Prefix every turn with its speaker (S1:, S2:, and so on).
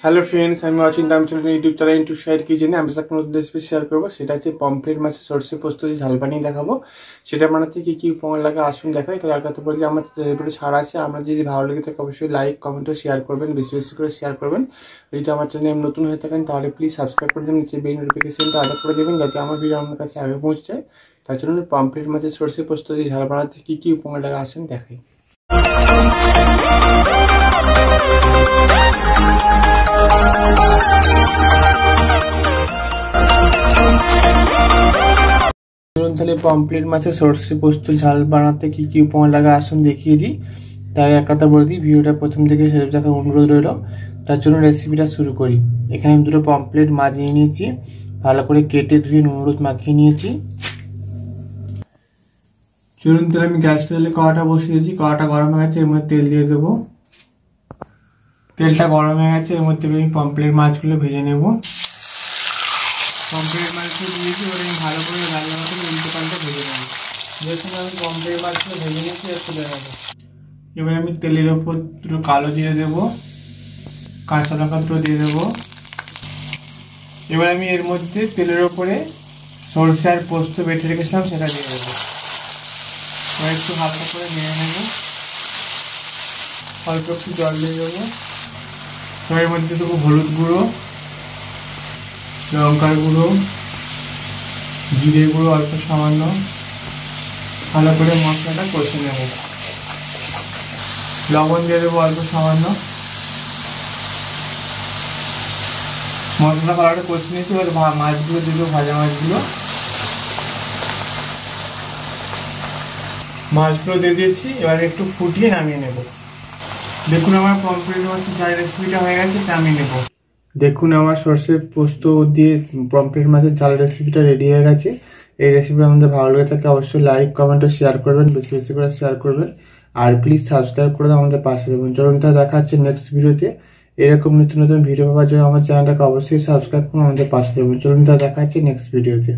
S1: Hello friends, আমি অচিন্তা। আমি চলুন ইউটিউব চ্যানেল ইউটিউব সাইট কিচেনে আমি একটা নতুন রেসিপি শেয়ার করবো। সেটা হচ্ছে পমফ্রেট মাছের সরষে পোস্ত দিয়ে ঝাল বানিয়ে দেখাবো। সেটা বানাতে কি কি উপকরণ লাগে আসুন দেখাই। তার আগে তো বলি আমার রেসিপিটা ছাড়া আছে, আমরা যদি ভালো লেগে থাকে অবশ্যই লাইক কমেন্ট ও শেয়ার করবেন, বেশি বেশি করে শেয়ার করবেন। যদি আমার চ্যানেল নতুন হয়ে থাকেন তাহলে প্লিজ সাবস্ক্রাইব করে দেবেন, নিচে বেল নোটিফিকেশনটা আলাদা করে দেবেন যাতে আমার ভিডিও আপনার কাছে আগে পৌঁছে যায়। তার জন্য পমফ্রেট মাছের সরষে পোস্ত দিয়ে ঝাল বানাতে কি কি উপকরণ লাগে আসুন দেখাই। তাহলে পমফ্রেট মাছের সরষে পোস্ত ঝাল বানাতে কি কি উপকরণ লাগে আসুন দেখিয়ে দিই। তাই এক কথা বলে দিই, ভিডিওটা প্রথম থেকে শেষ দেখার অনুরোধ রইল। তার জন্য রেসিপিটা শুরু করি। এখানে আমি দুটো পমফ্রেট মাছ নিয়ে নিয়েছি, ভালো করে কেটে ধুয়ে নুন হলুদ মাখিয়ে নিয়েছি। চলুন তাহলে আমি গ্যাসটা তাহলে কড়াটা বসিয়ে দিয়েছি। কড়াটা গরম হয়ে গেছে, এর মধ্যে তেল দিয়ে দেবো। তেলটা গরম হয়ে গেছে, এর মধ্যে আমি পমফ্রেট মাছগুলো ভেজে নেব। পমফ্রেট মাছগুলো দিয়েছি, ওটা আমি ভালো করে লাল লাল করে উল্টো পাল্টে ভেজে নেব। দেখুন আমি পমফ্রেট মাছগুলো ভেজে নিয়েছি, তুলে নেব। এবার আমি তেলের ওপর দুটো কালো জিরে দেবো, কাঁচা লঙ্কা দুটো দিয়ে দেবো। এবার আমি এর মধ্যে তেলের ওপরে সরষে আর পোস্ত বেটে রেখেছিলাম সেটা দিয়ে দেবো। এবার একটু হালকা করে নেড়ে নেব, অল্প একটু জল দিয়ে দেবো। এবার এর মধ্যে দেবো হলুদ গুঁড়ো, লঙ্কার গুঁড়ো, জিরে গুঁড়ো অল্প সামান্য। ভালো করে মশলাটা কষে নেব। লবণ দিয়ে দেবো অল্প সামান্য। মশলা ভালোটা কষে নিয়েছি, এবার মাছগুলো দিয়ে দেবো, ভাজা মাছগুলো দিয়ে দিয়েছি। এবার একটু ফুটিয়ে নামিয়ে নেব। দেখুন আমার পমফ্রেট মাছের ঝাল রেসিপিটা হয়ে গেছে, নামিয়ে নেব। দেখুন আমার সরষে পোস্ত দিয়ে পমফ্রেট মাছের ঝাল রেসিপিটা রেডি হয়ে গেছে। এই রেসিপি আমাদের ভালো লেগে থাকে অবশ্যই লাইক কমেন্ট ও শেয়ার করবেন, বেশি বেশি করে শেয়ার করবেন। আর প্লিজ সাবস্ক্রাইব করে আমাদের পাশে দেবেন। চলুন তাহলে দেখা হচ্ছে নেক্সট ভিডিওতে। এরকম নতুন নতুন ভিডিও পাওয়ার জন্য আমার চ্যানেলটাকে অবশ্যই সাবস্ক্রাইব করে আমাদের পাশে দেবেন। চলুন তাহলে দেখা হচ্ছে নেক্সট ভিডিওতে।